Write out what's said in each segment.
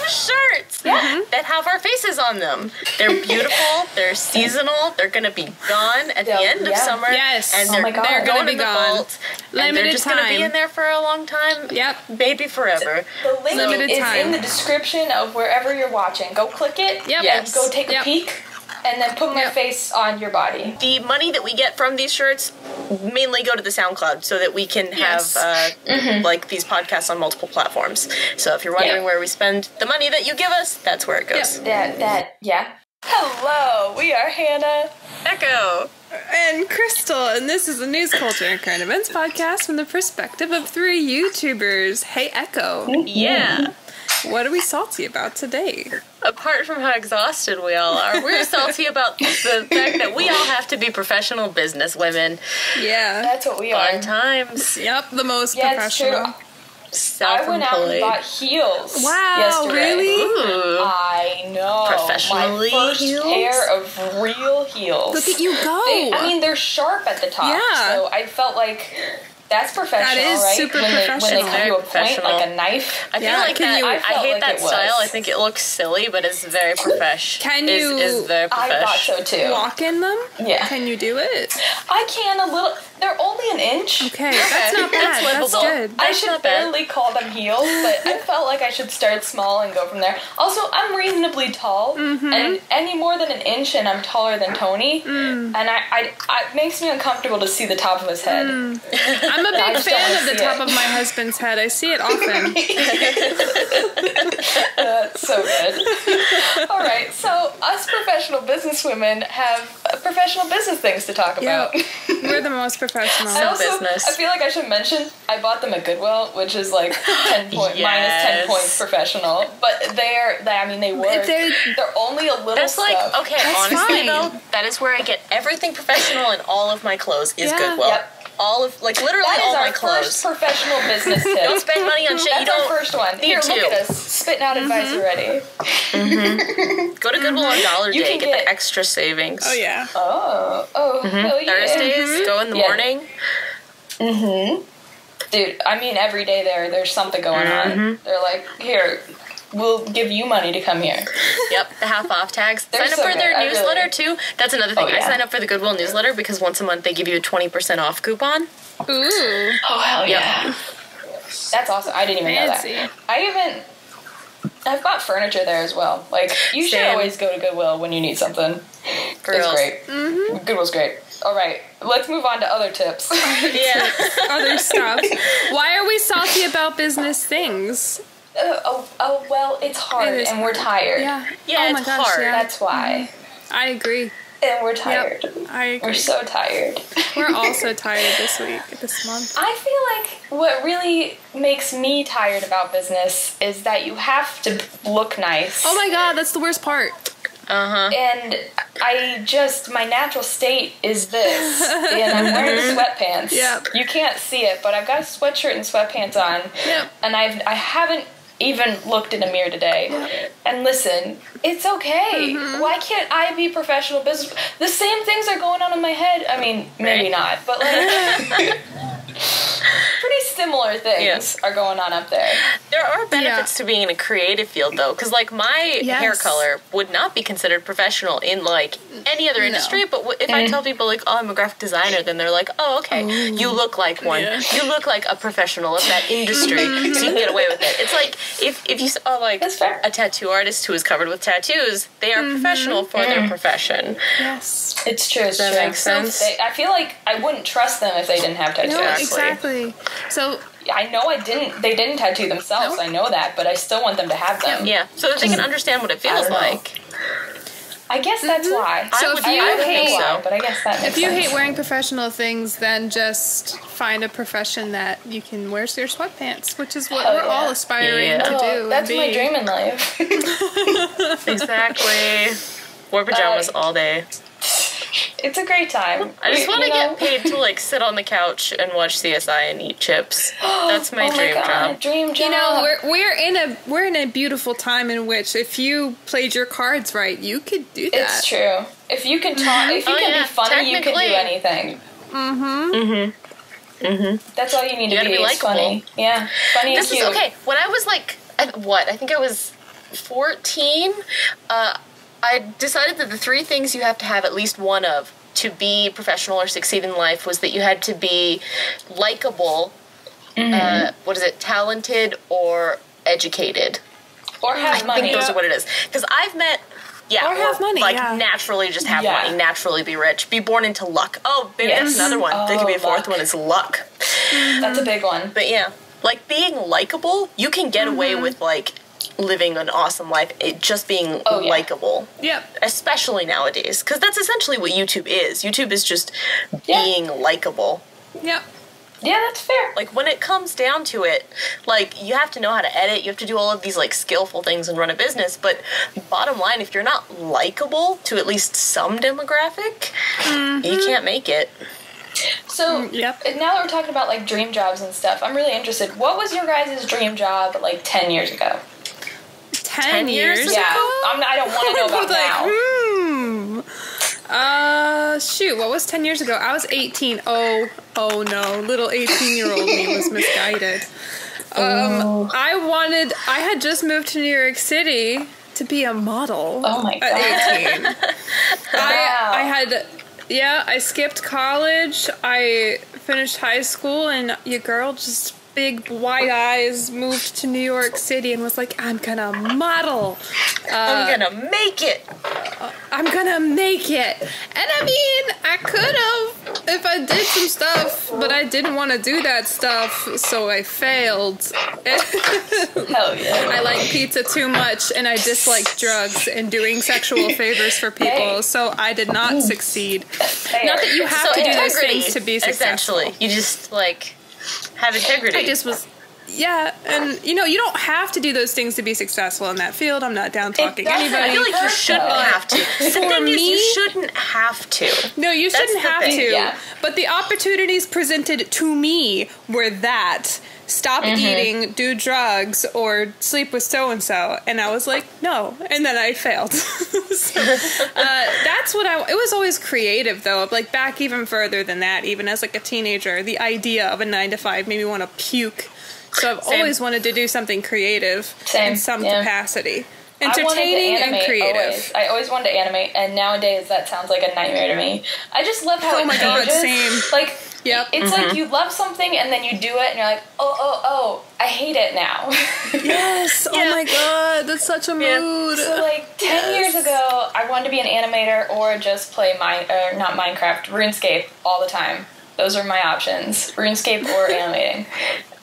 shirts that have our faces on them. They're beautiful. They're seasonal. They're going to be gone at the end of summer. Yes. And they're going to be in the gone. vault. Limited and they're just going to be in there for a long time. Yep. Maybe forever. The link Limited is time. in the description of wherever you're watching. Go click it. Yep. And go take a peek. And then put my face on your body. The money that we get from these shirts mainly go to the SoundCloud so that we can have like these podcasts on multiple platforms. So if you're wondering where we spend the money that you give us, that's where it goes. Hello, we are Hannah, Echo, and Crystal, and this is a news culture and current events podcast from the perspective of 3 YouTubers. Hey, Echo. Yeah. What are we salty about today? Apart from how exhausted we all are, we're salty about the fact that we all have to be professional business women. Yeah. That's what we are. Fun times. Yep, the most It's professional. true. I went out and bought heels yesterday. Really? Ooh. I know. Professionally My first heels? pair of real heels. Look at you go. They're sharp at the top. Yeah. So I felt like that's professional, That is right? super when professional. They give you a point, Professional. like a knife. I feel like that. I hate like that it was. style. I think it looks silly, but it's very profesh. Can you- Is very I thought profesh. so too. Walk in them? Yeah. Can you do it? I can a little. They're only an inch. Okay, that's not bad. That's livable. good. I That's should not bad. barely call them heels, but I felt like I should start small and go from there. Also, I'm reasonably tall, and any more than an inch, and I'm taller than Tony, and it makes me uncomfortable to see the top of his head. I'm a I big just don't fan wanna of the see top it. of my husband's head. I see it often. That's so good. All right, so us professional businesswomen have professional business things to talk about. We're the most professional. And also, business. I feel like I should mention I bought them at Goodwill, which is like 10 minus 10 points professional. But they work. They're only a little That's stuff. like, okay, honestly fine. though, that is where I get everything professional in all of my clothes is Yeah. Goodwill. Yep. All of, like, literally That all is my our clothes. first professional business tip. Don't spend money on shit That's you don't our first one. need Here, to. look at us. Spitting out advice already. Go to Goodwill on Dollar You Day, can get get- the extra savings. Oh, yeah. Oh, hell yeah. Thursdays, go in the Yeah. morning. Dude, I mean, every day there's something going on. They're like, here, we'll give you money to come here. Yep, the half off tags. They're Sign up so for their good. I newsletter really- too. That's another thing. Oh, yeah. I sign up for the Goodwill newsletter because once a month they give you a 20% off coupon. Ooh. Oh, hell Yep. yeah. That's awesome. I didn't even Fancy. know that. I've got furniture there as well. Like, you should Same. always go to Goodwill when you need something. For It's reals. great. Goodwill's great. All right, let's move on to other tips. Yeah. Other stuff. Why are we salty about business things? Well, it's hard It is and we're tired. Yeah. Yeah, oh my it's gosh, hard. yeah. That's why. I agree. And we're tired. Yep. I agree. We're so tired. We're all so tired this month. I feel like what really makes me tired about business is that you have to look nice. Oh my god, that's the worst part. And my natural state is this. And I'm wearing sweatpants. Yep. You can't see it, but I've got a sweatshirt and sweatpants on. Yep. And I haven't even looked in a mirror today. And listen, it's okay. Why can't I be professional business? The same things are going on in my head. I mean, maybe not, but like pretty similar things are going on up there. There are benefits to being in a creative field, though, because like my hair color would not be considered professional in like any other industry. But if I tell people like, "Oh, I'm a graphic designer," then they're like, "Oh, okay, you look like one. Yeah. You look like a professional of that industry, so you can get away with it." It's like if you saw like That's fair. a tattoo artist who is covered with tattoos, they are professional for their profession. Yes. It's true. It's Does that true. make sense? I feel like I wouldn't trust them if they didn't have tattoos. No, Exactly. exactly. So, I know they didn't tattoo themselves. Nope. I know that, but I still want them to have them. Yeah, so that they can understand what it feels don't know. like. I guess that's why. So if you I don't hate- know why, but I guess that makes if you sense. hate wearing professional things, then just find a profession that you can wear your sweatpants, which is what Hell we're all yeah. aspiring Yeah. to do. Oh, and that's be. my dream in life. Exactly. Wear pajamas all day. It's a great time. I just want to You know? get paid to like sit on the couch and watch CSI and eat chips. That's my Oh dream God, job. dream job. You know, we're in a beautiful time in which if you played your cards right, you could do that. it's true. If you can talk, if you Oh, can yeah, be funny, you can do technically. anything. That's all you need You to gotta be. be is likable. funny. Yeah, funny This and was cute. okay. When I was like, I think I was 14, I decided that the 3 things you have to have at least one of to be professional or succeed in life was that you had to be likable, talented or educated. Or have money. I think those are what it is. Because I've met... Yeah, or have money, naturally just have money, naturally be rich, be born into luck. Oh, maybe that's another one. There could be a 4th one, is luck. That's a big one. But yeah, like, being likable, you can get away with, like, living an awesome life, just being likable. Yep. Especially nowadays, because that's essentially what YouTube is. YouTube is just being likable. Yep. Yeah, that's fair. Like, when it comes down to it, like, you have to know how to edit, you have to do all of these, like, skillful things and run a business, but bottom line, if you're not likable to at least some demographic, you can't make it. So, now that we're talking about, like, dream jobs and stuff, I'm really interested. What was your guys' dream job, like, 10 years ago? 10 years ago? Yeah. I don't want to know about now. Shoot, what was 10 years ago? I was 18. Oh no, little 18-year-old me was misguided. I had just moved to New York City to be a model. Oh my God. At 18. I skipped college. I finished high school, and your girl just big wide eyes moved to New York City and was like, I'm gonna model. I'm gonna make it. I'm gonna make it. And I mean, I could have if I did some stuff, but I didn't want to do that stuff, so I failed. Hell yeah. I like pizza too much, and I dislike drugs and doing sexual favors for people, so I did not succeed. Not that you have to do those things to be successful. Essentially, you just, like, have integrity. I just was... Yeah, and, you don't have to do those things to be successful in that field. I'm not down talking anybody. I feel like you shouldn't have to. For me... you shouldn't have to. No, you shouldn't have to. Yeah. But the opportunities presented to me were that. Stop eating, do drugs, or sleep with so-and-so. And I was like, no. And then I failed. So, that's what it was always creative, though. Like, back even further than that, even as, like, a teenager, the idea of a 9-to-5 made me want to puke. So I've always wanted to do something creative in some capacity. Entertaining and creative. I always wanted to animate, and nowadays that sounds like a nightmare to me. I just love how it changes. God, same. Like, it's like you love something, and then you do it, and you're like, oh, I hate it now. Yes. Oh my God, that's such a mood. So, like, 10 years ago, I wanted to be an animator or just play not Minecraft, RuneScape all the time. Those are my options, RuneScape or animating.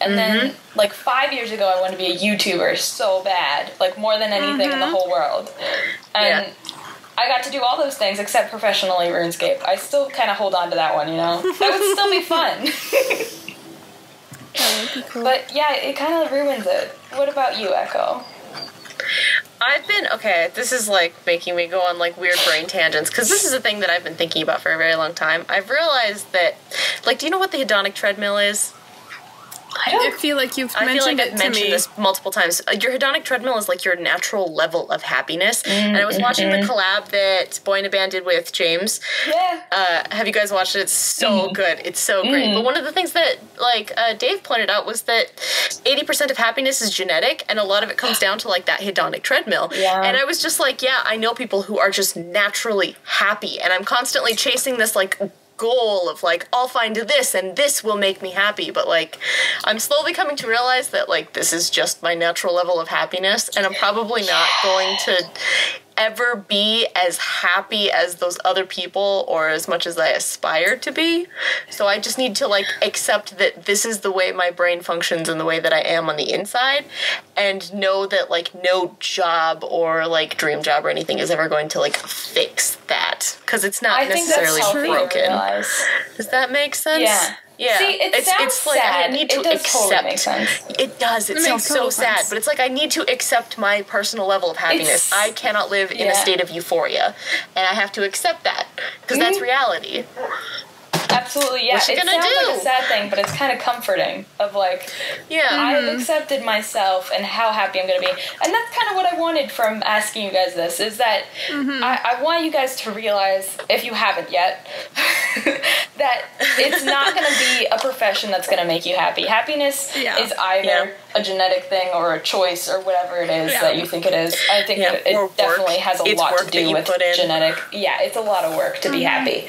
And then, like, 5 years ago, I wanted to be a YouTuber so bad, like, more than anything in the whole world. And I got to do all those things except professionally RuneScape. I still kind of hold on to that one, That would still be fun. That would be cool. But, yeah, it kind of ruins it. What about you, Echo? This is, like, making me go on, like, weird brain tangents, because this is a thing that I've been thinking about for a very long time. I've realized that, like, do you know what the hedonic treadmill is? I feel like you've mentioned it to me. I've mentioned this multiple times. Your hedonic treadmill is like your natural level of happiness. And I was watching the collab that Boy in a Band did with James. Yeah. Have you guys watched it? It's so good. It's so great. But one of the things that, like, Dave pointed out was that 80% of happiness is genetic, and a lot of it comes down to, like, that hedonic treadmill. Yeah. And I was just like, I know people who are just naturally happy, and I'm constantly chasing this, like, goal of, like, I'll find this and this will make me happy, but, like, I'm slowly coming to realize that, like, this is just my natural level of happiness, and I'm probably not going to ever be as happy as those other people or as much as I aspire to be. So I just need to, like, accept that this is the way my brain functions and the way that I am on the inside, and know that, like, no job or, like, dream job or anything is ever going to, like, fix that, because it's not necessarily broken. Does that make sense? Yeah. Yeah. See, it sounds like sad. I need to accept. Totally make sense. It does. It sounds so sad, but it's like I need to accept my personal level of happiness. I cannot live in a state of euphoria, and I have to accept that, because that's reality. Absolutely, yeah. It sounds like a sad thing, but it's kind of comforting. Of, like, I have accepted myself and how happy I'm going to be. And that's kind of what I wanted from asking you guys this, is that I want you guys to realize, if you haven't yet, that it's not going to be a profession that's going to make you happy. Happiness is either a genetic thing or a choice or whatever it is that you think it is. I think that it definitely has a lot to do with genetic. Yeah, it's a lot of work to be happy.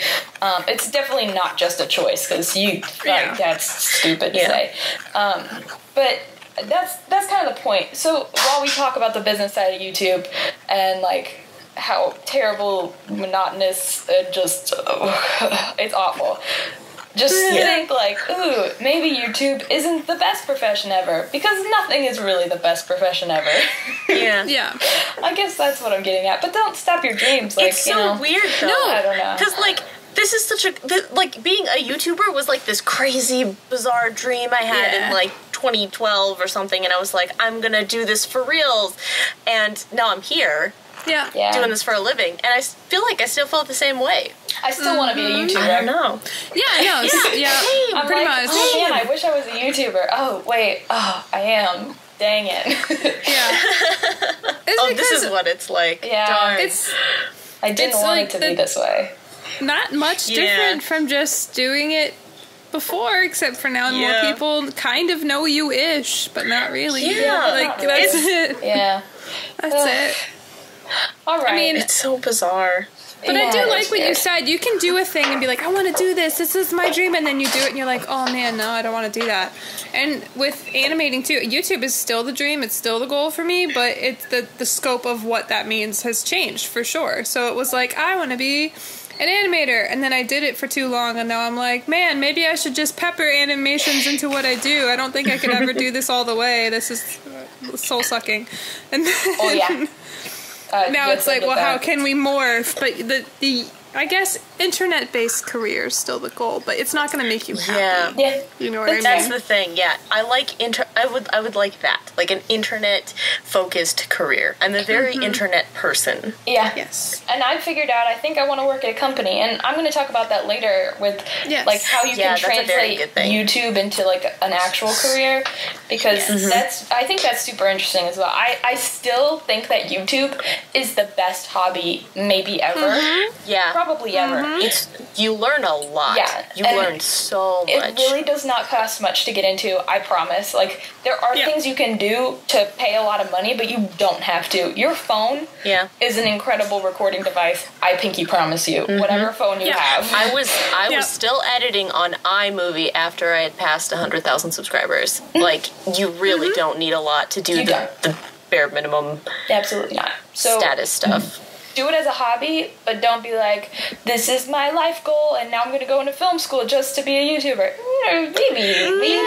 It's definitely not just a choice, because that's stupid to say. But that's kind of the point. So while we talk about the business side of YouTube and like how terrible, monotonous, just it's awful. Just think like, ooh, maybe YouTube isn't the best profession ever, because nothing is really the best profession ever. Yeah. I guess that's what I'm getting at. But don't stop your dreams. Like, it's so weird though. No, I don't know. Because like, this is such a, like, being a YouTuber was like this crazy, bizarre dream I had in like 2012 or something, and I was like, I'm gonna do this for reals, and now I'm here. Doing this for a living, and I feel like I still felt the same way. I still want to be a YouTuber. I don't know. I'm pretty like, much. oh man, I wish I was a YouTuber. Oh wait, I am. Dang it. This is what it's like. Yeah, darn. I didn't want it to be this way. Not much different from just doing it before, except for now more people kind of know you-ish, but not really. Like, that's it. Yeah. That's it. All right. I mean, it's so bizarre. But I do like what you said. You can do a thing and be like, I want to do this. This is my dream. And then you do it and you're like, oh man, no, I don't want to do that. And with animating too, YouTube is still the dream. It's still the goal for me. But it's the scope of what that means has changed for sure. So it was like, I want to be an animator. And then I did it for too long. And now I'm like, man, maybe I should just pepper animations into what I do. I don't think I could ever do this all the way. This is soul sucking. And then, now it's like, well, how can we morph? But the I guess internet-based career is still the goal, but it's not going to make you happy. Yeah. You know what I mean? That's the thing. Yeah, I like I would like that, like an internet-focused career. I'm a very internet person. Yeah. Yes. And I figured out, I think I want to work at a company, and I'm going to talk about that later with like how you can translate YouTube into like an actual career, because I think that's super interesting as well. I still think that YouTube is the best hobby maybe ever. Yeah. Probably ever. You learn a lot. Yeah. You learn so much. It really does not cost much to get into, I promise. Like, there are things you can do to pay a lot of money, but you don't have to. Your phone is an incredible recording device. I pinky promise you. Whatever phone you have. I was still editing on iMovie after I had passed 100,000 subscribers. Like, you really don't need a lot to do the bare minimum. Absolutely not. So, status stuff. Do it as a hobby, but don't be like, this is my life goal, and now I'm going to go into film school just to be a YouTuber. Maybe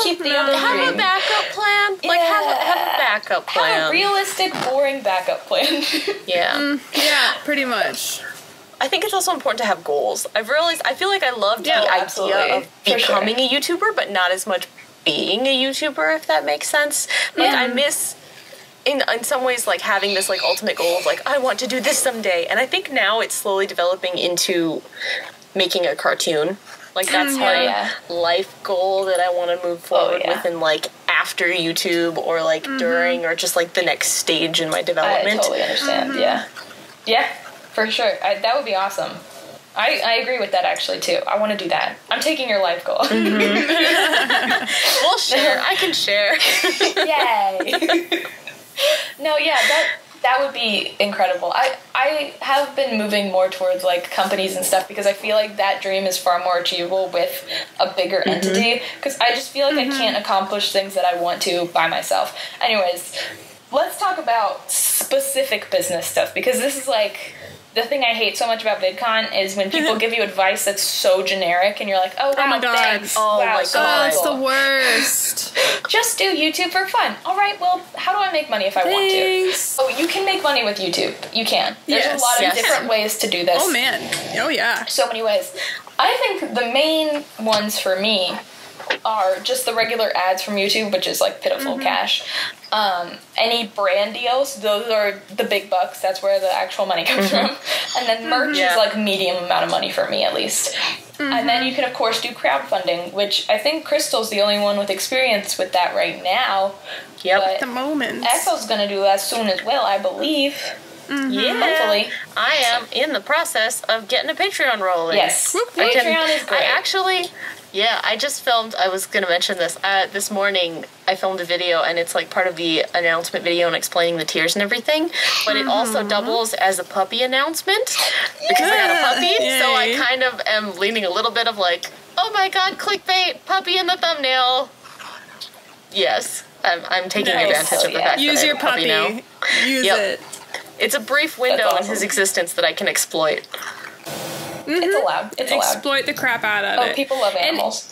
keep the other dream. Have a backup plan. Like, have a backup plan. Have a realistic, boring backup plan. Yeah, pretty much. I think it's also important to have goals. I've realized, I feel like I love the idea of becoming a YouTuber, but not as much being a YouTuber, if that makes sense. Like, I miss... In some ways, like, having this, like, ultimate goal of, like, I want to do this someday. And I think now it's slowly developing into making a cartoon. Like, that's my life goal that I want to move forward with in, like, after YouTube or, like, during or just, like, the next stage in my development. I totally understand, Yeah, for sure. That would be awesome. I agree with that, actually, too. I want to do that. I'm taking your life goal. We'll share. I can share. Yay. No, that would be incredible. I have been moving more towards like companies and stuff, because I feel like that dream is far more achievable with a bigger entity, because I just feel like I can't accomplish things that I want to by myself. Anyways, let's talk about specific business stuff, because this is like... The thing I hate so much about VidCon is when people give you advice that's so generic, and you're like, oh, wow, my God. Thanks. Oh, wow, my so God. It's the worst. Just do YouTube for fun. All right, well, how do I make money if I want to? Oh, you can make money with YouTube. You can. There's a lot of different ways to do this. Oh, man. Oh, yeah. So many ways. I think the main ones for me are just the regular ads from YouTube, which is like pitiful cash. Any brand deals, those are the big bucks. That's where the actual money comes from. And then merch is like medium amount of money for me, at least. And then you can, of course, do crowdfunding, which I think Crystal's the only one with experience with that right now. Yep. But at the moment. Echo's going to do that soon as well, I believe. Yeah. Hopefully. I am in the process of getting a Patreon rolling. Yes. Patreon is great. I just filmed, I was going to mention this, this morning I filmed a video and it's like part of the announcement video and explaining the tiers and everything, but it also doubles as a puppy announcement because I got a puppy, so I kind of am leaning a little bit of like, oh my god, clickbait, puppy in the thumbnail. Yes, I'm taking advantage of the fact that I have a puppy now. Use it. It's a brief window in his existence that I can exploit. It's allowed. Exploit the crap out of it. Oh, people love animals.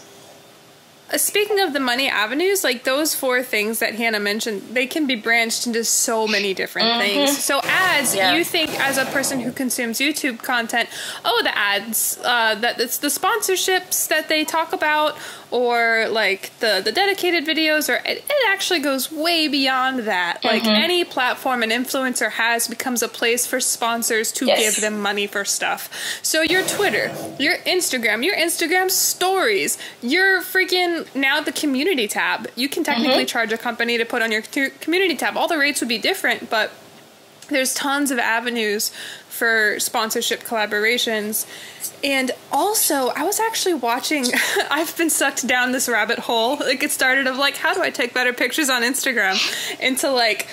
Speaking of the money avenues, like those 4 things that Hannah mentioned, they can be branched into so many different things. So ads, you think as a person who consumes YouTube content, the ads, that it's the sponsorships that they talk about, or like the dedicated videos, or it actually goes way beyond that. Like any platform an influencer has becomes a place for sponsors to give them money for stuff. So your Twitter, your Instagram stories, your freaking, now the community tab. You can technically charge a company to put on your community tab. All the rates would be different, but there's tons of avenues for sponsorship collaborations. And also, I was actually watching, I've been sucked down this rabbit hole. Like, it started of like, how do I take better pictures on Instagram? Into like,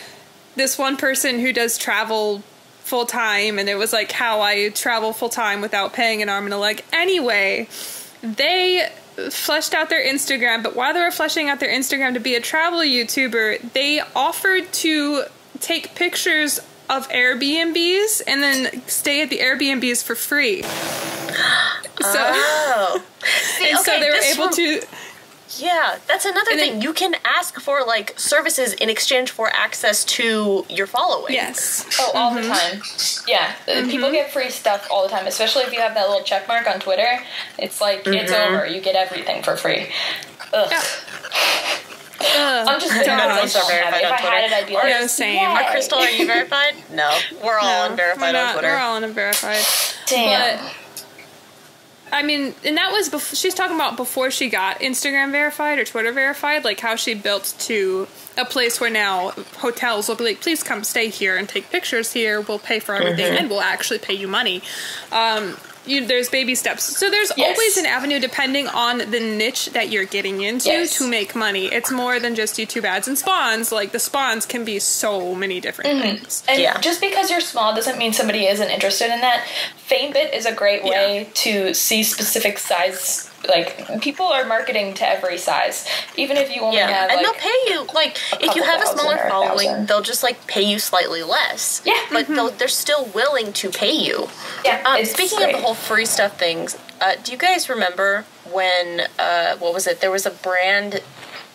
this one person who does travel full-time, and it was like how I travel full-time without paying an arm and a leg. Anyway, they fleshed out their Instagram, but while they were fleshing out their Instagram to be a travel YouTuber, they offered to take pictures of Airbnbs and then stay at the Airbnbs for free. So they were able to. Yeah, that's another thing. You can ask for like services in exchange for access to your following. Yes. Oh, all the time. Yeah, people get free stuff all the time, especially if you have that little check mark on Twitter. It's like, it's over. You get everything for free. Ugh. I'm just None of us are verified on Twitter. If I had it, I'd be like, same. Yay. Crystal, are you verified? No. We're all unverified on Twitter. We're all unverified. Damn. But, I mean, and that was she's talking about before she got Instagram verified or Twitter verified, like how she built to a place where now hotels will be like, please come stay here and take pictures here. We'll pay for everything and we'll actually pay you money. There's baby steps. So there's always an avenue depending on the niche that you're getting into to make money. It's more than just YouTube ads and spawns. Like the spawns can be so many different things. And just because you're small doesn't mean somebody isn't interested in that. FameBit is a great way to see specific size. Like, people are marketing to every size, even if you only have, and they'll pay you, like, if you have a smaller following, they'll just, like, pay you slightly less. Yeah. But they're still willing to pay you. Yeah, speaking of the whole free stuff things, do you guys remember when, what was it, there was a brand,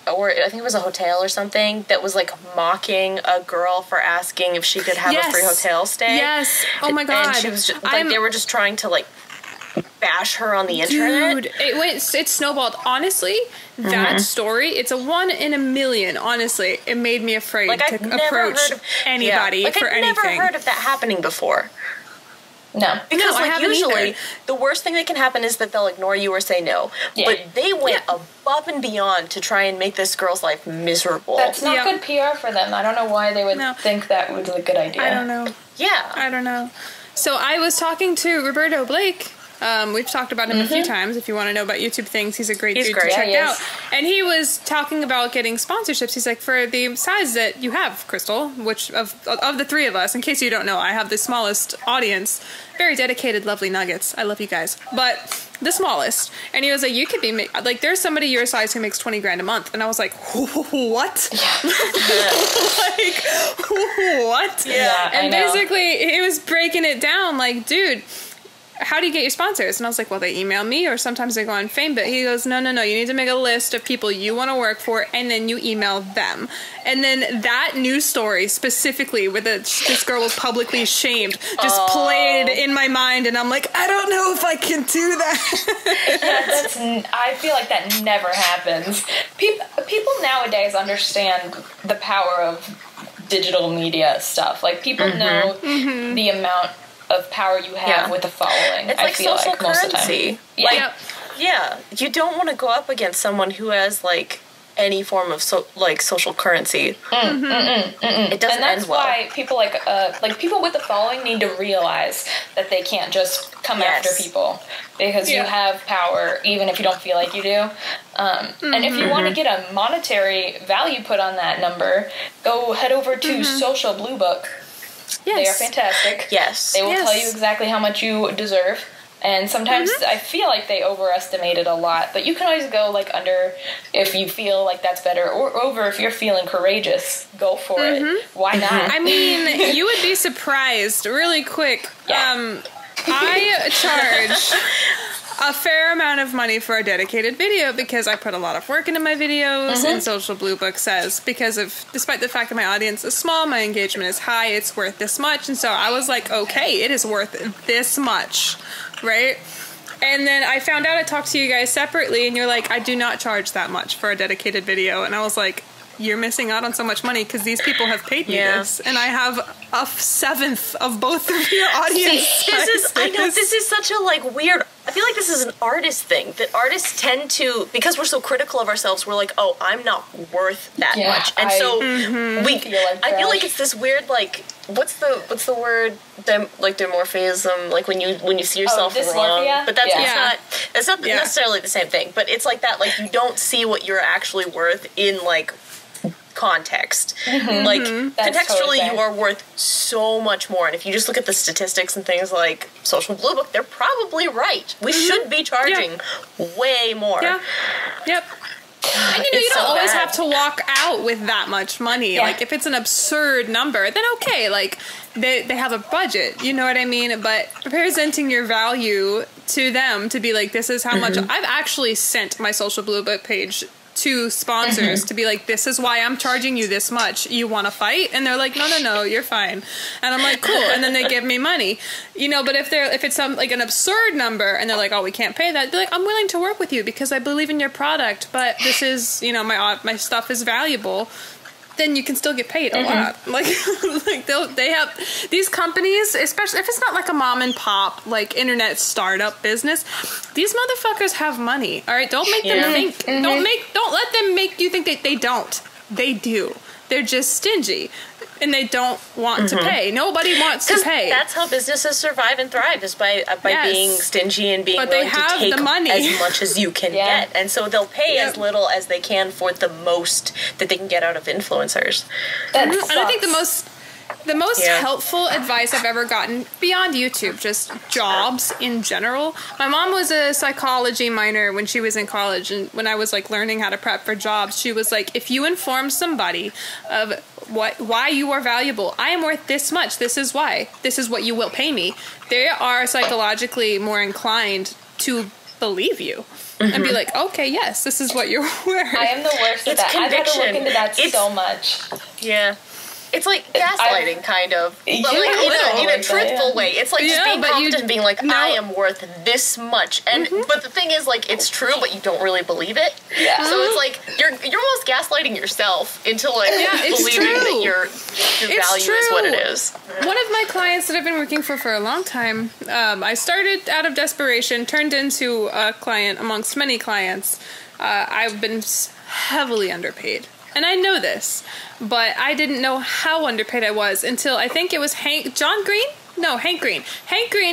or I think it was a hotel or something, that was, like, mocking a girl for asking if she could have a free hotel stay? Yes. Oh, my God. And she was just, like, they were just trying to, like, bash her on the internet. Dude, it snowballed. Honestly, that story, it's a 1 in a million. Honestly, it made me afraid to approach anybody for anything. I've never heard of that happening before. No. Because I haven't usually either. the worst thing that can happen is that they'll ignore you or say no. Yeah. But they went above and beyond to try and make this girl's life miserable. That's not good PR for them. I don't know why they would think that was a good idea. I don't know. Yeah. I don't know. So I was talking to Roberto Blake. We've talked about him a few times. If you want to know about YouTube things, he's a great dude to check out. And he was talking about getting sponsorships. He's like, for the size that you have, Crystal, which of the 3 of us, in case you don't know, I have the smallest audience. Very dedicated, lovely nuggets. I love you guys. But the smallest. And he was like, you could be, like, there's somebody your size who makes $20,000 a month. And I was like, what? Like, what? Yeah, and basically, he was breaking it down like, dude, how do you get your sponsors? And I was like, well, they email me, or sometimes they go on FameBit. He goes, no, you need to make a list of people you want to work for, and then you email them. And then that news story specifically, where this girl was publicly shamed, just played in my mind, and I'm like, I don't know if I can do that. I feel like that never happens. People nowadays understand the power of digital media stuff. Like, people know the amount of power you have with a following. It's like social like, currency. Yeah. You don't want to go up against someone who has, like, any form of social currency. It doesn't and that's end well. why people people with the following need to realize that they can't just come after people, because you have power even if you don't feel like you do. And if you want to get a monetary value put on that number, go head over to Social Blue Book. Yes. They are fantastic. Yes. They will tell you exactly how much you deserve. And sometimes I feel like they overestimate it a lot, but you can always go like under if you feel like that's better, or over if you're feeling courageous. Go for it. Why not? I mean, you would be surprised really quick. I charge a fair amount of money for a dedicated video because I put a lot of work into my videos, and Social Blue Book says despite the fact that my audience is small, my engagement is high, it's worth this much. And so I was like, okay, it is worth this much, right? And then I found out I talked to you guys separately, and you're like, I do not charge that much for a dedicated video. And I was like, you're missing out on so much money because these people have paid me this, and I have a seventh of both of your audience. This is such a weird. I feel like this is an artist thing that artists tend to, because we're so critical of ourselves. We're like, oh, I'm not worth that much, and I feel like it's this weird what's the word? Dimorphism, like when you see yourself wrong. But that's not necessarily the same thing. But it's like that, like you don't see what you're actually worth in context. Contextually, totally you are worth so much more. And if you just look at the statistics and things like Social Blue Book, they're probably right. We should be charging way more. Yeah. Yep. And you don't always have to walk out with that much money. Like if it's an absurd number, then okay, they have a budget, you know what I mean? But presenting your value to them to be like, this is how much. I've actually sent my Social Blue Book page to sponsors to be like, this is why I'm charging you this much. You want to fight? And they're like, no, you're fine. And I'm like, cool. And then they give me money, but if it's some an absurd number and they're like, oh, we can't pay that, they're like, I'm willing to work with you because I believe in your product, but this is, my stuff is valuable. Then you can still get paid a lot. They have these companies, especially if it's not like a mom and pop internet startup business. These motherfuckers have money. All right, don't make them think. Don't let them make you think that they don't. They do. They're just stingy. And they don't want to pay. Nobody wants to pay. That's how businesses survive and thrive, is by being stingy and being willing to take the money. As much as you can get. And so they'll pay as little as they can for the most that they can get out of influencers. And I think the most helpful advice I've ever gotten, beyond YouTube, just jobs in general. My mom was a psychology minor when she was in college, and when I was learning how to prep for jobs, she was like, if you inform somebody of why you are valuable, I am worth this much, this is why, this is what you will pay me, they are psychologically more inclined to believe you. And be like, okay, yes, this is what you're worth. I am the worst at that. Conviction. I've had to look into that so much. Yeah. It's like gaslighting, kind of. But in a truthful way. It's like just being confident and being like, I am worth this much. And but the thing is, it's true, but you don't really believe it. Yeah. So it's like you're almost gaslighting yourself into believing that your value is what it is. One of my clients that I've been working for a long time, I started out of desperation, turned into a client amongst many clients. I've been heavily underpaid. And I know this, but I didn't know how underpaid I was until I think it was Hank Green. Hank Green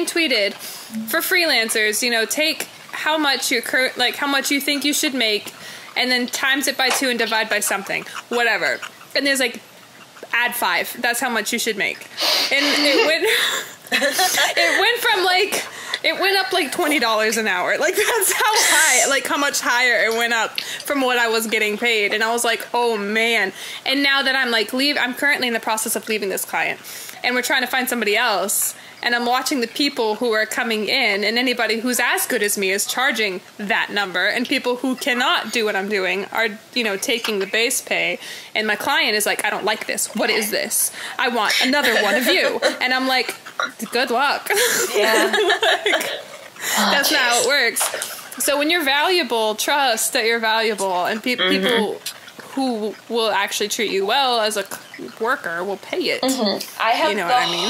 tweeted, for freelancers, take how much how much you think you should make, and then times it by 2 and divide by something, whatever. And there's add 5. That's how much you should make. And it went it went up $20 an hour. That's how high, how much higher it went up from what I was getting paid. And I was like, oh man. And now that I'm I'm currently in the process of leaving this client, and we're trying to find somebody else. And I'm watching the people who are coming in, and anybody who's as good as me is charging that number, and people who cannot do what I'm doing are, taking the base pay. And my client is like, I don't like this. What is this? I want another one of you. And I'm like, good luck. Yeah. That's not how it works. So when you're valuable, trust that you're valuable, and people who will actually treat you well as a worker will pay it. I have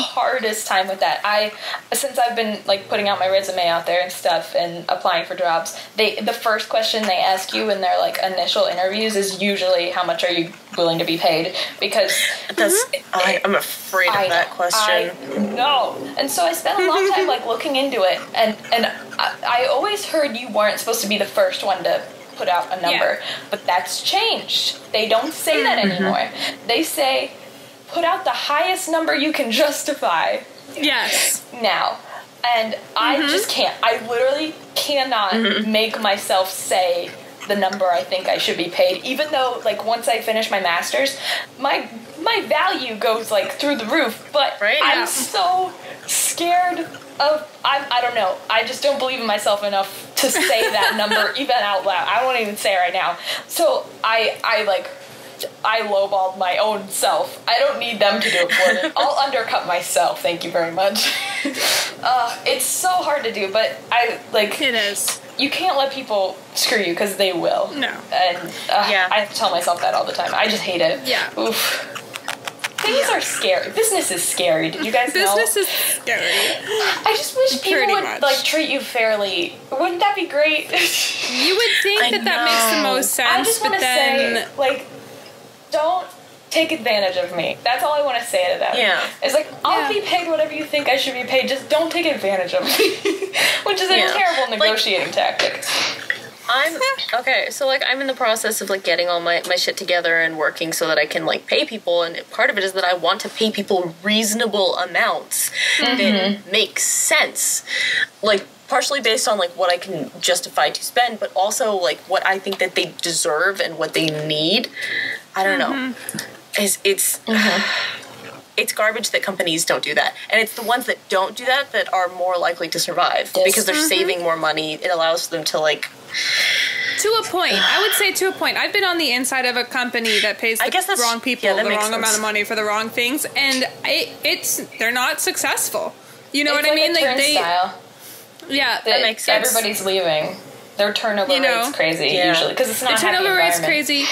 hardest time with that. Since I've been like putting out my resume out there and stuff and applying for jobs, the first question they ask you in their like initial interviews is usually how much are you willing to be paid, because I'm afraid of that question. No, and so I spent a long time like looking into it, and I always heard you weren't supposed to be the first one to put out a number, but that's changed. They don't say that anymore. They say put out the highest number you can justify. Yes. Now. And I just can't. I literally cannot make myself say the number I think I should be paid, even though like once I finish my master's, my value goes like through the roof, but I'm so scared of, I don't know, I just don't believe in myself enough to say that number even out loud. I won't even say it right now. So I lowballed my own self. I don't need them to do it for me. I'll undercut myself, thank you very much. It's so hard to do, but it is. You can't let people screw you, because they will. No. And I have to tell myself that all the time. I just hate it. Yeah. Oof. Things are scary. Business is scary. Did you guys know? Business is scary. I just wish people would like treat you fairly. Wouldn't that be great? You would think that makes the most sense. I just want to say, like, don't take advantage of me. That's all I want to say to them. Yeah. It's like, I'll be paid whatever you think I should be paid. Just don't take advantage of me. Which is a terrible negotiating tactic. I'm in the process of like getting all my shit together and working so that I can like pay people, and part of it is that I want to pay people reasonable amounts that make sense, like partially based on like what I can justify to spend, but also like what I think that they deserve and what they need. I don't know. It's garbage that companies don't do that. And it's the ones that don't do that that are more likely to survive because they're saving more money. It allows them to like... To a point. I would say to a point. I've been on the inside of a company that pays the wrong people the wrong amount of money for the wrong things, and they're not successful. You know what I mean? Like turnstile. Yeah, that makes sense. Everybody's leaving. Their turnover rate's crazy usually because it's not a happy environment. Their turnover rate's crazy,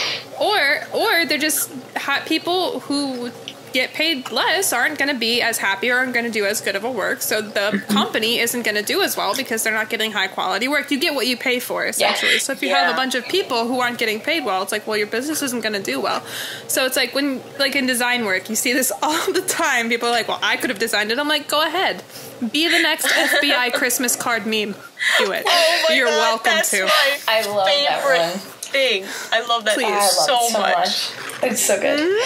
or they're just hot people who get paid less aren't going to be as happy or aren't going to do as good of a work, so the company isn't going to do as well because they're not getting high quality work. You get what you pay for, essentially. So if you have a bunch of people who aren't getting paid well, it's like, well, your business isn't going to do well. So it's like when, like in design work, you see this all the time. People are like, well, I could have designed it. I'm like, go ahead. Be the next FBI Christmas card meme. Do it. You're welcome to. I love that one. Thing. I love that so much. It's so good.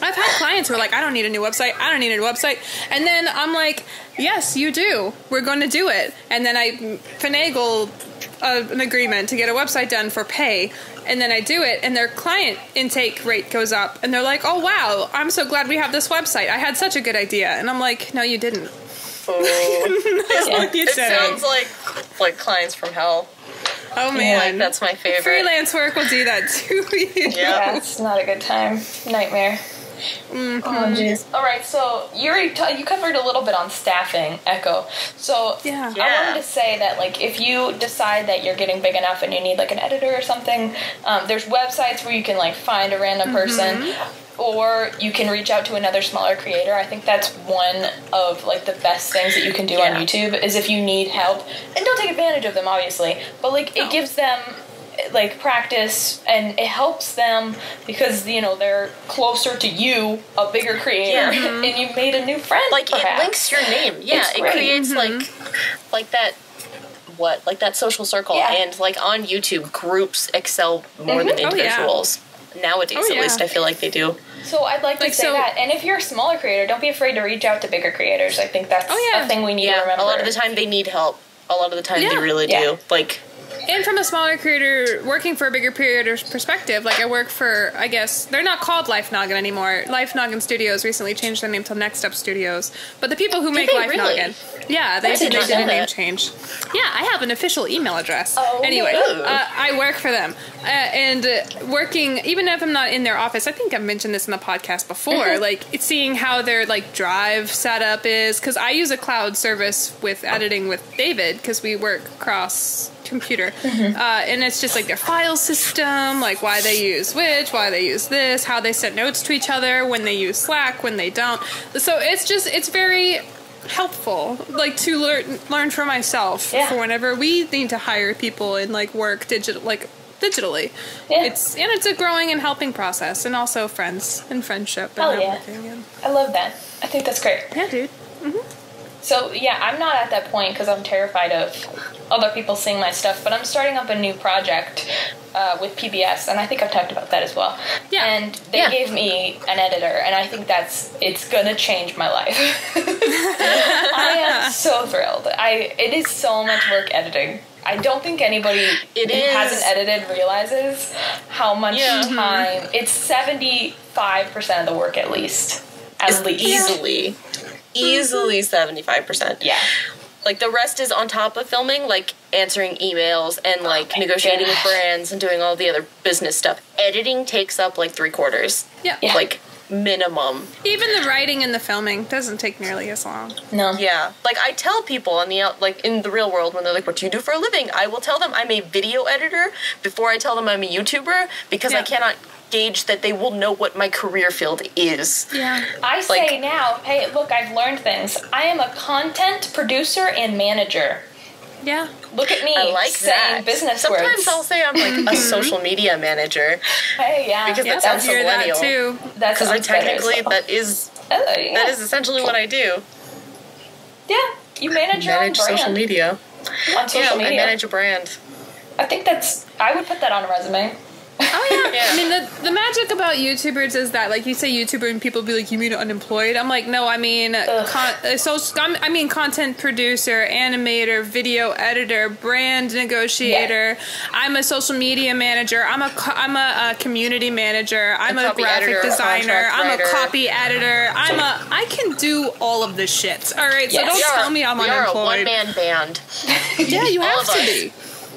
I've had clients who are like, I don't need a new website. And then I'm like, yes, you do. We're going to do it. And then I finagle an agreement to get a website done for pay. And then I do it, and their client intake rate goes up. And they're like, oh, wow, I'm so glad we have this website. I had such a good idea. And I'm like, no, you didn't. It sounds like clients from hell. Oh, man. Like, that's my favorite. Freelance work will do that, too. Yeah, it's not a good time. Nightmare. Oh, jeez. All right, so you covered a little bit on staffing, Echo. So I wanted to say that, like, if you decide that you're getting big enough and you need, like, an editor or something, there's websites where you can, like, find a random person, or you can reach out to another smaller creator. I think that's one of, like, the best things that you can do on YouTube, is if you need help. And don't take advantage of them, obviously, but, like, it gives them... like practice, and it helps them because they're closer to you, a bigger creator, and you've made a new friend. Like perhaps. It links your name. Yeah, it creates like that social circle, and like on YouTube, groups excel more than individuals. Nowadays, at least, I feel like they do. So I'd like to say that. And if you're a smaller creator, don't be afraid to reach out to bigger creators. I think that's a thing we need to remember. A lot of the time they need help. A lot of the time they really do. Like. And from a smaller creator, working for a bigger creator's perspective, like I work for, I guess, they're not called Life Noggin anymore. Life Noggin Studios recently changed their name to Next Up Studios. But the people who make Life Noggin, they did a name change. Yeah, I have an official email address. Oh, anyway, I work for them. And working, even if I'm not in their office, I think I've mentioned this in the podcast before, like it's seeing how their like Drive setup is, because I use a cloud service with editing with David, because we work across computer. And it's just like their file system, like why they use which, why they use this, how they send notes to each other, when they use Slack, when they don't. So it's very helpful, like to learn for myself for whenever we need to hire people and like work digitally. Yeah. It's a growing and helping process, and also friends and friendship and everything. I love that. I think that's great. Yeah, dude. So, I'm not at that point because I'm terrified of other people seeing my stuff, but I'm starting up a new project with PBS, and I think I've talked about that as well. Yeah. And they gave me an editor, and I think it's gonna change my life. I am so thrilled. It is so much work editing. I don't think anybody who hasn't edited realizes how much time. It's 75% of the work at least. Easily 75%. Yeah. Like, the rest is on top of filming, like, answering emails and, like, negotiating with brands and doing all the other business stuff. Editing takes up, like, 3/4. Yeah. Like, minimum. Even the writing and the filming doesn't take nearly as long. No. Yeah. Like, I tell people in the real world, when they're like, what do you do for a living? I will tell them I'm a video editor before I tell them I'm a YouTuber, because I cannot gauge that they will know what my career field is. Yeah. I say now, hey, look, I've learned things. I am a content producer and manager. Yeah. Look at me saying business Sometimes words. I'll say I'm like a social media manager. Hey, yeah. Because that sounds millennial. That too. That's because technically that is essentially what I do. Yeah. You manage your own brand. Social media. On social media. I manage a brand. I think I would put that on a resume. Oh, yeah. I mean, the magic about YouTubers is that, like, you say YouTuber and people be like, you mean unemployed? I'm like, no, I mean, content producer, animator, video editor, brand negotiator. Yeah. I'm a social media manager. I'm a community manager. I'm a graphic designer. I'm a copy editor. I can do all of this shit. All right, so don't tell me I'm unemployed. You're a one-man band. Yeah, you have to be.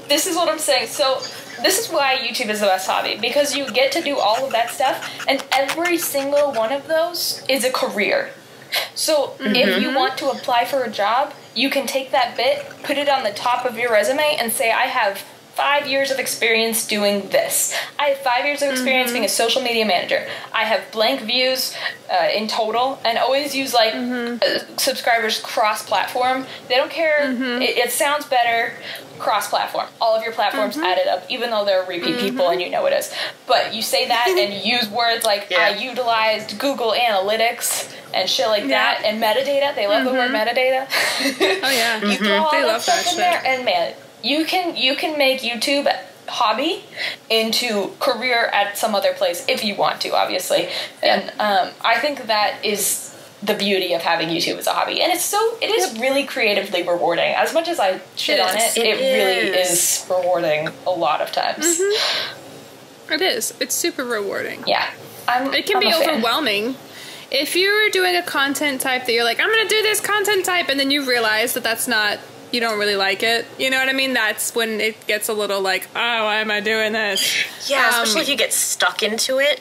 This is what I'm saying. So this is why YouTube is the best hobby, because you get to do all of that stuff, and every single one of those is a career. So if you want to apply for a job, you can take that bit, put it on the top of your resume, and say, I have 5 years of experience doing this. I have 5 years of experience being a social media manager. I have blank views in total, and always use subscribers cross-platform. They don't care. It sounds better cross-platform. All of your platforms added up, even though they're repeat people and you know it is. But you say that and use words like, I utilized Google Analytics and shit like that, and metadata. They love the word metadata. Oh, yeah. You throw all that stuff in there, and man, you can make YouTube hobby into career at some other place if you want to, obviously. And I think that is the beauty of having YouTube as a hobby. And it is really creatively rewarding. As much as I shit on it really is rewarding a lot of times. It is. It's super rewarding. Yeah. It can be overwhelming. If you're doing a content type that you're like, I'm going to do this content type, and then you realize that that's not, you don't really like it. You know what I mean? That's when it gets a little like, oh, why am I doing this? Yeah, especially if you get stuck into it.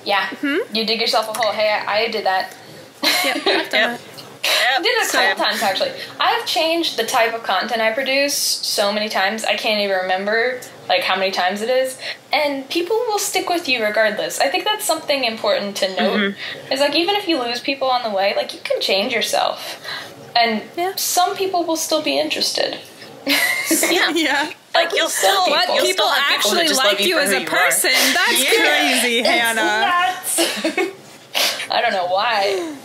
Yeah. You dig yourself a hole. Hey, I did that. Yep, I've done it. I did it a couple times, actually. I've changed the type of content I produce so many times, I can't even remember how many times it is. And people will stick with you regardless. I think that's something important to note. Is even if you lose people on the way, you can change yourself. And some people will still be interested. Yeah. You'll still people actually like you as a person. That's crazy, Hannah. I don't know why.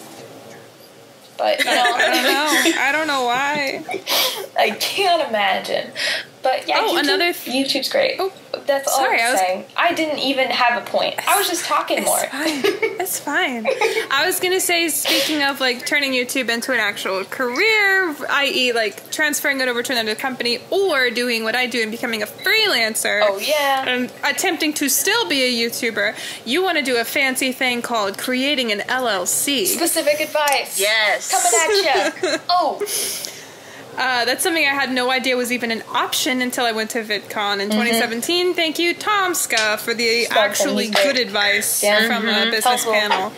But, I don't know why. I can't imagine. But, yeah, YouTube's great. Oh, that's all I'm saying. I didn't even have a point. I was just talking more. It's fine. I was going to say, speaking of, turning YouTube into an actual career, i.e., transferring it over to another company, or doing what I do and becoming a freelancer. Oh, yeah. And attempting to still be a YouTuber, you want to do a fancy thing called creating an LLC. Specific advice. Yes. Coming at you. Oh. That's something I had no idea was even an option until I went to VidCon in 2017. Thank you, Tomska, for the actually good advice from a business panel.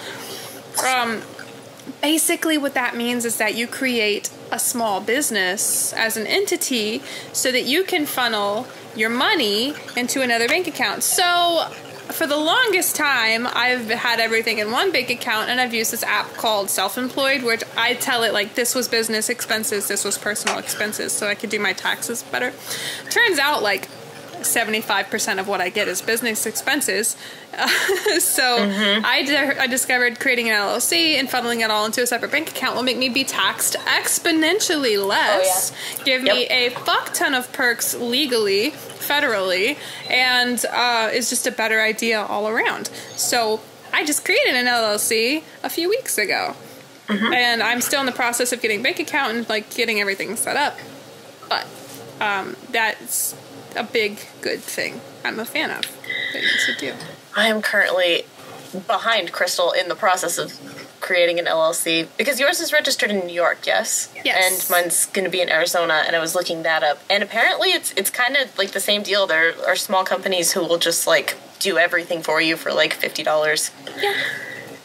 basically what that means is that you create a small business as an entity so that you can funnel your money into another bank account. So for the longest time, I've had everything in one bank account, and I've used this app called Self-Employed, which I tell it, like, this was business expenses, this was personal expenses, so I could do my taxes better. Turns out, like, 75% of what I get is business expenses. I discovered creating an LLC and funneling it all into a separate bank account will make me be taxed exponentially less, give me a fuck ton of perks legally, federally, and is just a better idea all around. So I just created an LLC a few weeks ago. And I'm still in the process of getting a bank account and, like, getting everything set up. But that's a big, good thing I'm a fan of that you should do. I am currently behind Crystal in the process of creating an LLC, because yours is registered in New York, yes? Yes. And mine's going to be in Arizona, and I was looking that up. And apparently it's kind of like the same deal. There are small companies who will just, like, do everything for you for, like, $50. Yeah.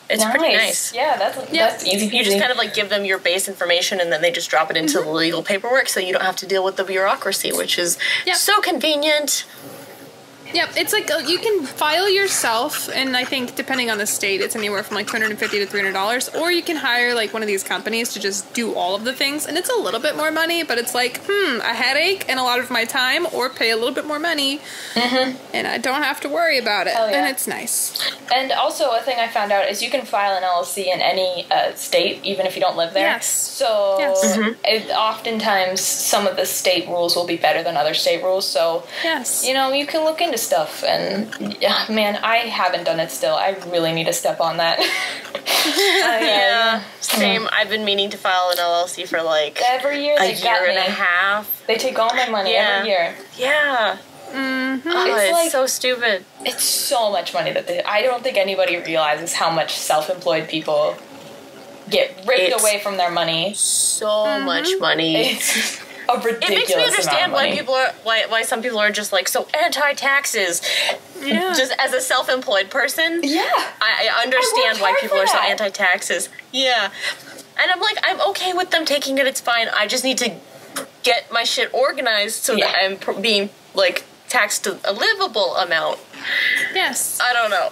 It's pretty nice. Yeah, that's easy peasy. You just kind of, like, give them your base information, and then they just drop it into the legal paperwork, so you don't have to deal with the bureaucracy, which is so convenient. Yep, it's like you can file yourself, and I think depending on the state, it's anywhere from like $250 to $300, or you can hire like one of these companies to just do all of the things, and it's a little bit more money, but it's like, a headache and a lot of my time, or pay a little bit more money, and I don't have to worry about it, and it's nice. And also, a thing I found out is you can file an LLC in any state, even if you don't live there. Yes. So, oftentimes, some of the state rules will be better than other state rules, so, you know, you can look into stuff, and man, I haven't done it still. I really need to step on that. Same. I've been meaning to file an LLC for like every year. A year and a half. They take all my money every year. Yeah. It's like, so stupid. It's so much money that I don't think anybody realizes how much self-employed people get ripped away from their money. So much money. It's a ridiculous. It makes me understand amount of money. why some people are just like so anti-taxes. Yeah. Just as a self-employed person, I understand why people are so anti-taxes. Yeah, and I'm like, I'm okay with them taking it. It's fine. I just need to get my shit organized so that I'm being like taxed to a livable amount. Yes. I don't know.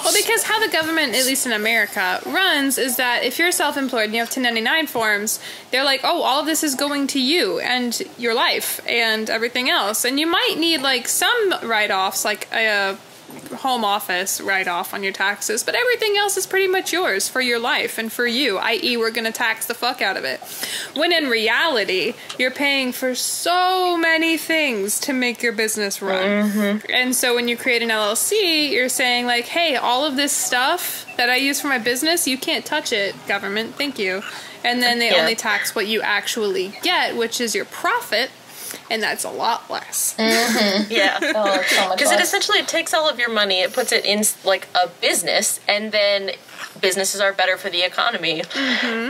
Well, because how the government, at least in America, runs is that if you're self-employed and you have 1099 forms, they're like, oh, all of this is going to you and your life and everything else. And you might need, like, some write-offs, like a home office write-off on your taxes, but everything else is pretty much yours for your life and for you, i.e. we're going to tax the fuck out of it. When in reality, you're paying for so many things to make your business run. And so when you create an LLC, you're saying like, hey, all of this stuff that I use for my business, you can't touch it, government, thank you. And then they only tax what you actually get, which is your profit. And that's a lot less. Yeah. Oh, it's so much because less. it essentially takes all of your money, it puts it in like a business, and then businesses are better for the economy.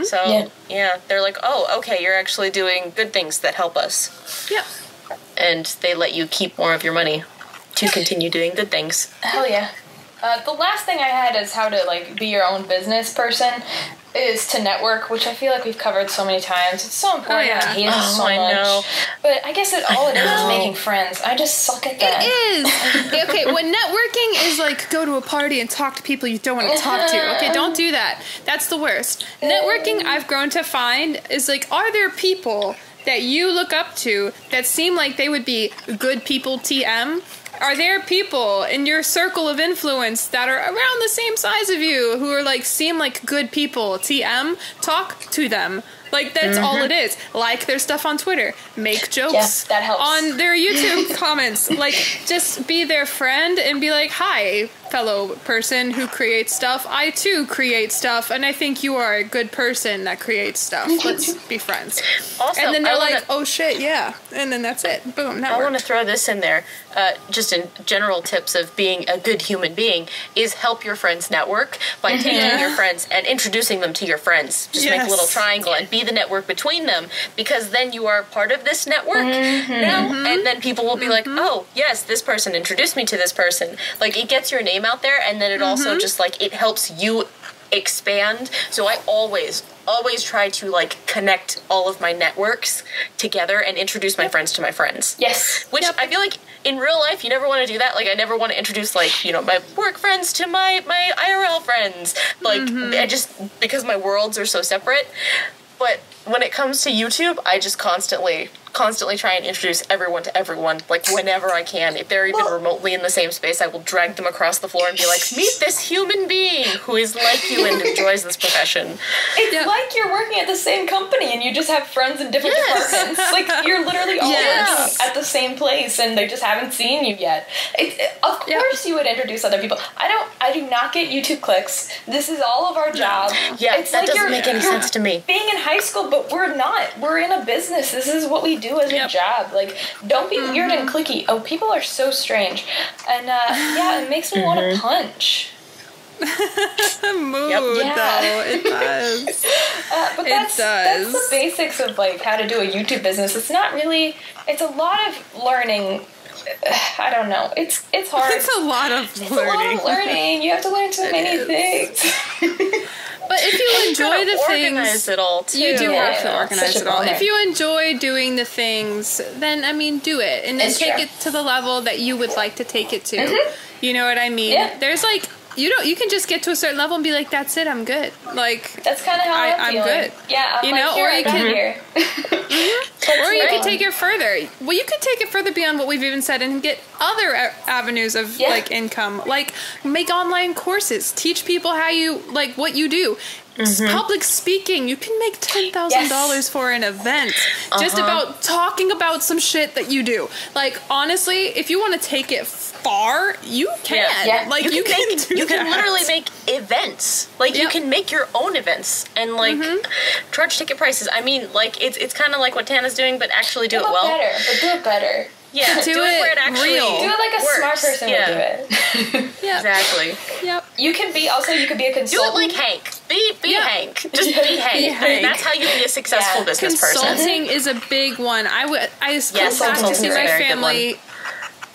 So, they're like, oh, okay, you're actually doing good things that help us. Yep. And they let you keep more of your money to continue doing good things. Hell yeah. The last thing I had is how to like be your own business person is to network, which I feel like we've covered so many times. It's so important. I hate it so much. Know. But I guess all it is making friends. I just suck at that. It is. Okay, when networking is like go to a party and talk to people you don't want to talk to. Okay, don't do that. That's the worst. Networking, I've grown to find, is like, are there people that you look up to that seem like they would be good people TM? Are there people in your circle of influence that are around the same size of you who are like seem like good people? TM, talk to them. Like, that's all it is. Like their stuff on Twitter. Make jokes that helps. on their YouTube comments. Like, just be their friend and be like, hi, fellow person who creates stuff. I, too, create stuff, and I think you are a good person that creates stuff. Let's be friends. Also, and then they're like, oh, shit, yeah. And then that's it. Boom, network. I want to throw this in there, just in general tips of being a good human being, is help your friends network by taking your friends and introducing them to your friends. Just make a little triangle and be the network between them, because then you are part of this network now, and then people will be like, oh, yes, this person introduced me to this person. Like, it gets your name out there, and then it also just, like, it helps you expand. So I always try to like connect all of my networks together and introduce my friends to my friends. Yes. Which I feel like in real life you never want to do that. Like I never want to introduce like, you know, my work friends to my IRL friends. Like I just, because my worlds are so separate. But when it comes to YouTube, I just constantly try and introduce everyone to everyone, like, whenever I can. If they're even remotely in the same space, I will drag them across the floor and be like, meet this human being who is like you and enjoys this profession. It's like you're working at the same company and you just have friends in different departments. Like, you're literally all working at the same place and they just haven't seen you yet. Of course you would introduce other people. I do not get YouTube clicks. This is all of our job. Yeah, it's that like doesn't make any sense to me. Being in high school, but we're not. We're in a business. This is what we do as a job. Like, don't be weird and cliquey. Oh, people are so strange. And, it makes me want to punch. Mood, though. It does. But that's the basics of, like, how to do a YouTube business. It's not really... It's a lot of learning. I don't know. It's hard. It's a lot of learning. It's a lot of learning. You have to learn so many things. But if you enjoy the things, organize it all too. You do have to organize it all. If you enjoy doing the things, then I mean, do it, and then take it to the level that you would like to take it to. You know what I mean? Yeah. There's like you can just get to a certain level and be like, that's it, I'm good. Like that's kind of how I'm feeling. Good. Yeah, I'm or you can here. Or you can take it further. Well, you could take it further beyond what we've even said and get other avenues of like income. Like make online courses, teach people how you like what you do. Public speaking, you can make $10,000 for an event just about talking about some shit that you do. Like honestly, if you want to take it far, you can. Yeah. Like you can literally make events. Like you can make your own events and like charge ticket prices. I mean, like it's kind of like what Tana's doing, but actually do it well. Do it better. Yeah, do it where it actually real. Do it like a works. smart person would do it. Exactly. Yep. You can be a consultant. Do it like Hank. Be Hank. Just be Hank. I mean, that's how you be a successful business person. Consulting is a big one. I went back to see my family.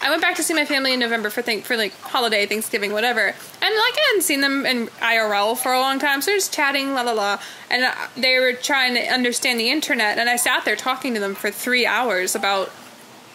I went back to see my family in November for like holiday, Thanksgiving, whatever. And like I hadn't seen them in IRL for a long time, so they're just chatting, la la la. And they were trying to understand the internet, and I sat there talking to them for 3 hours about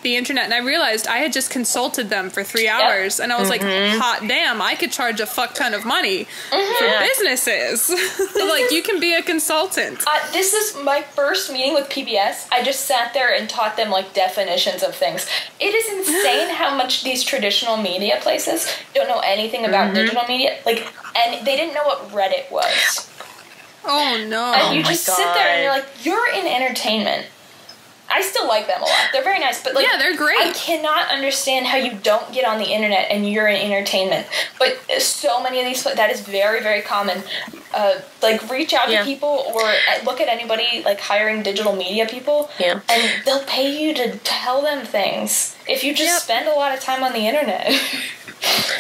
the internet, and I realized I had just consulted them for 3 hours, and I was like, hot damn, I could charge a fuck ton of money for businesses. Like, you can be a consultant. This is my first meeting with PBS. I just sat there and taught them, like, definitions of things. It is insane how much these traditional media places don't know anything about digital media. Like, and they didn't know what Reddit was. Oh, no. And you just sit there and you're like, you're in entertainment. I still like them a lot. They're very nice, but like, yeah, they're great. I cannot understand how you don't get on the internet and you're in entertainment. But so many of these, that is very, very common. Like, reach out to people or look at anybody like hiring digital media people, and they'll pay you to tell them things if you just spend a lot of time on the internet.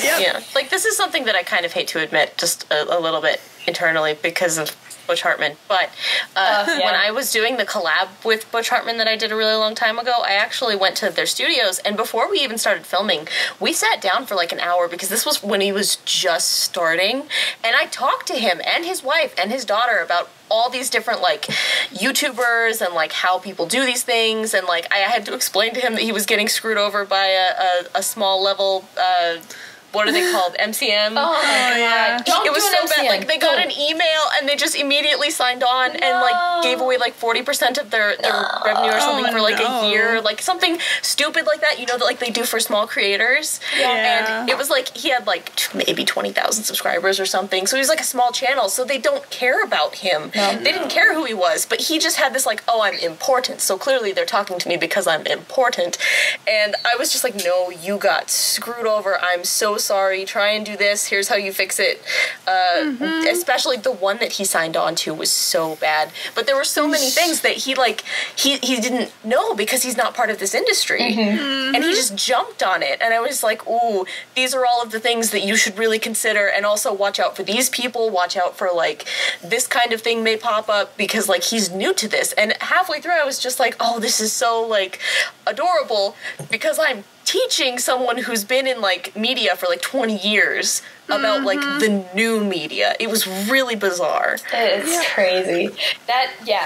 Yeah, like this is something that I kind of hate to admit, just a little bit internally because of Butch Hartman, but when I was doing the collab with Butch Hartman that I did a really long time ago, I actually went to their studios, and before we even started filming, we sat down for like an hour because this was when he was just starting, and I talked to him and his wife and his daughter about all these different like YouTubers and like how people do these things, and like I had to explain to him that he was getting screwed over by a small level what are they called? MCM? Oh my god. It was so bad. Like, they got an email and they just immediately signed on and, like, gave away, like, 40% of their revenue or something for, like, a year. Like, something stupid like that, you know, that, like, they do for small creators. Yeah. And it was, like, he had, like, maybe 20,000 subscribers or something. So he was, like, a small channel. So they don't care about him. They didn't care who he was. But he just had this, like, oh, I'm important. So clearly they're talking to me because I'm important. And I was just like, no, you got screwed over. I'm so sorry, try and do this, here's how you fix it. Especially the one that he signed on to was so bad, but there were so many things that he didn't know because he's not part of this industry, and he just jumped on it, and I was like, ooh, these are all of the things that you should really consider, and also watch out for these people, watch out for like this kind of thing may pop up because like he's new to this. And halfway through I was just like, oh, this is so like adorable because I'm teaching someone who's been in, like, media for, like, 20 years about, like, the new media. It was really bizarre. It's crazy.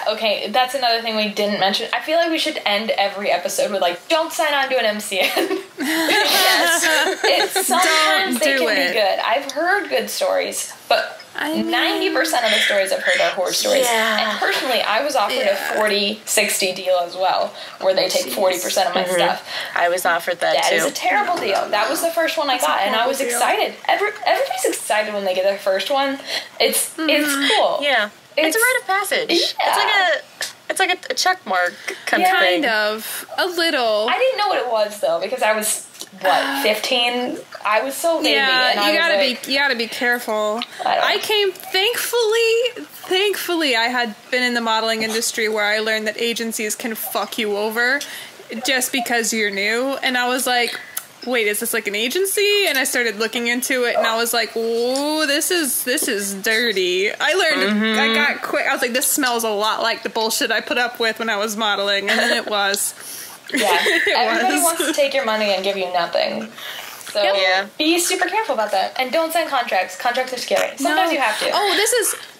Okay, that's another thing we didn't mention. I feel like we should end every episode with, like, don't sign on to an MCN. Yes. Sometimes they can be good. I've heard good stories, but 90% of the stories I've heard are horror stories. Yeah. And personally, I was offered a 40-60 deal as well, where they take 40% of my stuff. I was offered that too. That is a terrible deal. That was the first one I got, and I was excited. Everybody's excited when they get their first one. It's cool. Yeah. It's a rite of passage. Yeah. It's like a check mark kind of thing. Kind of. A little. I didn't know what it was, though, because I was, 15? I was so baby. Yeah, and you gotta be careful. I came, thankfully, I had been in the modeling industry where I learned that agencies can fuck you over just because you're new. And I was like, wait, is this like an agency? And I started looking into it, and I was like, ooh, this is dirty. I learned, I got quick. I was like, this smells a lot like the bullshit I put up with when I was modeling, and then it was. Yeah, everybody wants to take your money and give you nothing. So be super careful about that, and don't sign contracts. Contracts are scary. Sometimes you have to. Oh,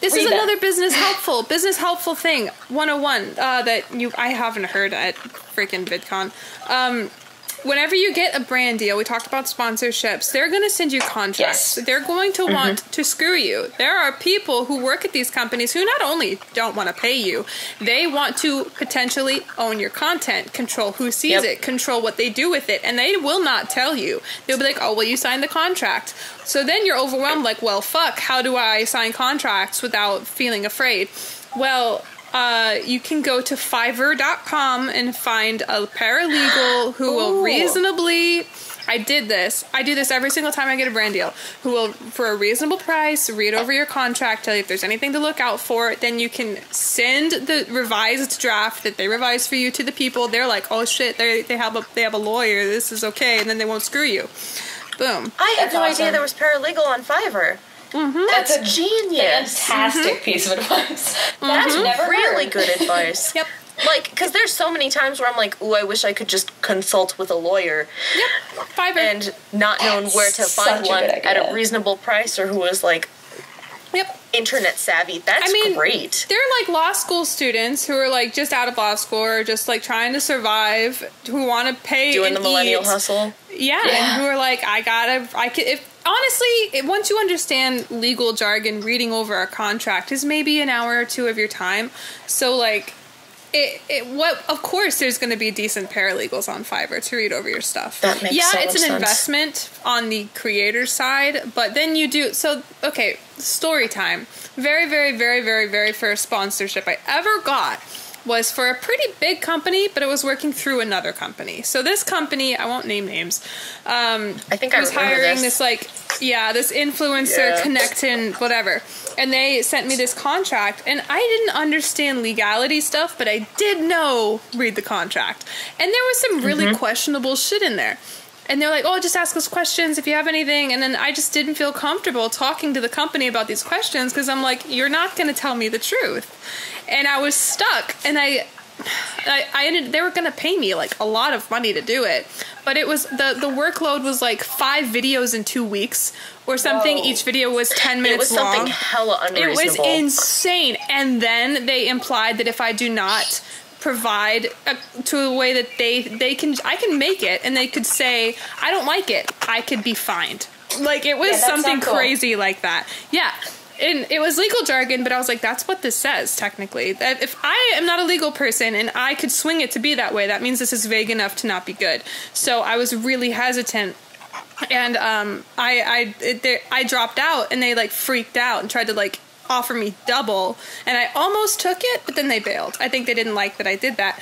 this is another business helpful thing 101 that I haven't heard at freaking VidCon. Whenever you get a brand deal, we talked about sponsorships, they're going to send you contracts. Yes. They're going to want to screw you. There are people who work at these companies who not only don't want to pay you, they want to potentially own your content, control who sees it, control what they do with it, and they will not tell you. They'll be like, oh, well, you signed the contract. So then you're overwhelmed, like, well, fuck, how do I sign contracts without feeling afraid? Well, you can go to Fiverr.com and find a paralegal who will reasonably... I do this every single time I get a brand deal. Who will, for a reasonable price, read over your contract, tell you if there's anything to look out for. Then you can send the revised draft that they revise for you to the people. They're like, oh shit, they have a lawyer. This is okay, and then they won't screw you. Boom. I had no idea there was paralegal on Fiverr. That's a genius. Fantastic piece of advice. That's never really good advice. Yep. Like, because there's so many times where I'm like, ooh, I wish I could just consult with a lawyer. Yep. Fiverr. And not knowing where to find one at a reasonable price, or who was like, internet savvy. That's great. They're like law school students who are like just out of law school or just like trying to survive, who want to pay doing the millennial hustle. Yeah, and who are like, honestly, once you understand legal jargon, reading over a contract is maybe an hour or two of your time. So like, of course there's going to be decent paralegals on Fiverr to read over your stuff. That makes so much it's an sense. Investment on the creator side, but then you do, okay, story time. Very, very, very, very, very first sponsorship I ever got was for a pretty big company, but it was working through another company. So this company, I won't name names, I think I was hiring this this influencer, connecting, whatever. And they sent me this contract, and I didn't understand legality stuff, but I did read the contract. And there was some really questionable shit in there. And they're like, oh, just ask us questions if you have anything. And then I just didn't feel comfortable talking to the company about these questions because I'm like, you're not going to tell me the truth. And I was stuck. And they were going to pay me like a lot of money to do it. But it was, the workload was like 5 videos in 2 weeks or something. Whoa. Each video was 10 minutes long. It was something hella unreasonable. It was insane. And then they implied that if I do not provide to a way that I can make it, and they could say, I don't like it, I could be fined. Like, it was something crazy like that. Yeah. And it was legal jargon, but I was like, that's what this says, technically. That if I am not a legal person and I could swing it to be that way, that means this is vague enough to not be good. So I was really hesitant. And I dropped out, and they like freaked out and tried to like offer me double, and I almost took it, but then they bailed. I think they didn't like that I did that.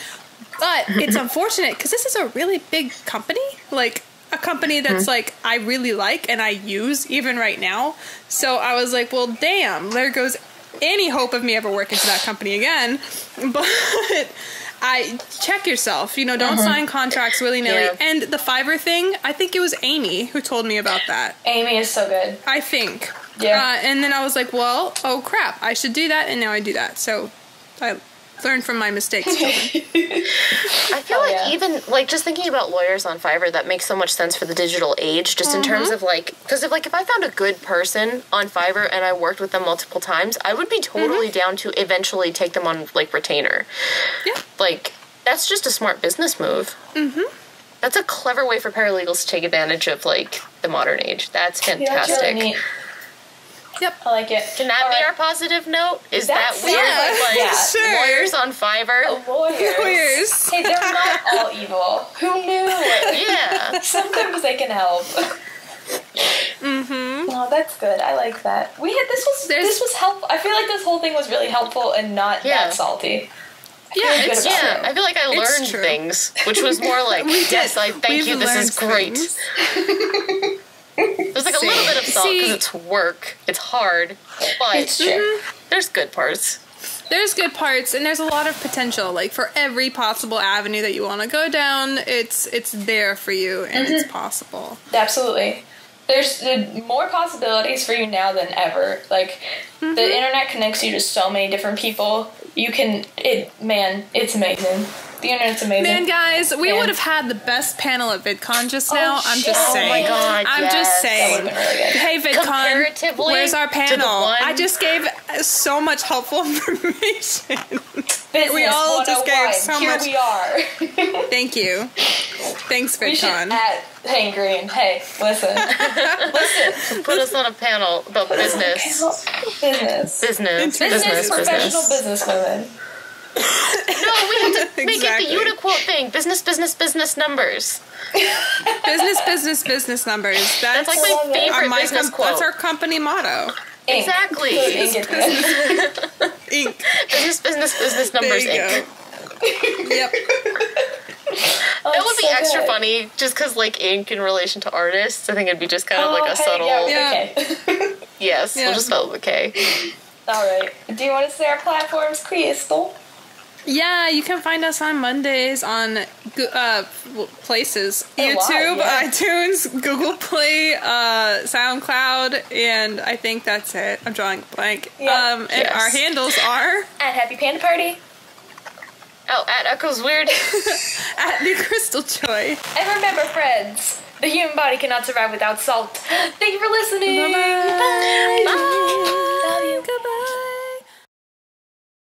But it's unfortunate because this is a really big company, like a company that's like I really like and I use even right now. So I was like, well, damn, there goes any hope of me ever working for that company again. But I check yourself, don't sign contracts willy-nilly. Yeah. And the Fiverr thing, I think it was Amy who told me about that. Amy is so good. I think. Yeah. And then I was like, well, oh crap, I should do that, and now I do that. So I Learn from my mistakes, children. I feel like even, like, just thinking about lawyers on Fiverr, that makes so much sense for the digital age, just in terms of, like, because if I found a good person on Fiverr and I worked with them multiple times, I would be totally down to eventually take them on, like, retainer. Yeah. Like, that's just a smart business move. That's a clever way for paralegals to take advantage of, like, the modern age. That's fantastic. Yeah, that's really neat. Yep. I like it. Can that be our positive note? Is that weird? Sure. Lawyers on Fiverr? Lawyers. Hey, they're not all evil. Who knew? Yeah. Sometimes they can help. Oh, that's good. I like that. This was helpful. I feel like this whole thing was really helpful and not that salty. I feel like I learned things, which was more like, yes, I thank you, this is great. There's like a little bit of salt because it's work. It's hard, but there's good parts. There's good parts, and there's a lot of potential. Like, for every possible avenue that you want to go down, it's there for you, and it's possible. Absolutely. There's more possibilities for you now than ever. Like, the internet connects you to so many different people. It's amazing. The internet's amazing. Man, guys, we would have had the best panel at VidCon just now. I'm just saying. Oh my god, I'm just saying. That would have been really good. Hey, VidCon, where's our panel? I just gave so much helpful information. We all just gave so Here much. we are. Thank you. Thanks, VidCon. We should add Hank Green. Hey, listen. Put us on a panel about business. Business, professional businesswomen. No, we have to make it the Uniquote thing. Business numbers. Business numbers. That's like my favorite business quote. That's our company motto. Inc. Exactly. Inc. Business numbers, Inc. Yep. That would be extra funny, just because, like, Inc. in relation to artists. I think it'd be just kind of like a subtle. Yes, we'll just spell it with a K. Alright. Do you want to say our platforms, Crystal? Yeah, you can find us on Mondays on places. YouTube, iTunes, Google Play, SoundCloud, and I think that's it. I'm drawing a blank. And our handles are... At Happy Panda Party. Oh, at Echoes Weird. At the Crystal Joy. And remember, friends, the human body cannot survive without salt. Thank you for listening. Bye-bye. Bye. Love you. Goodbye.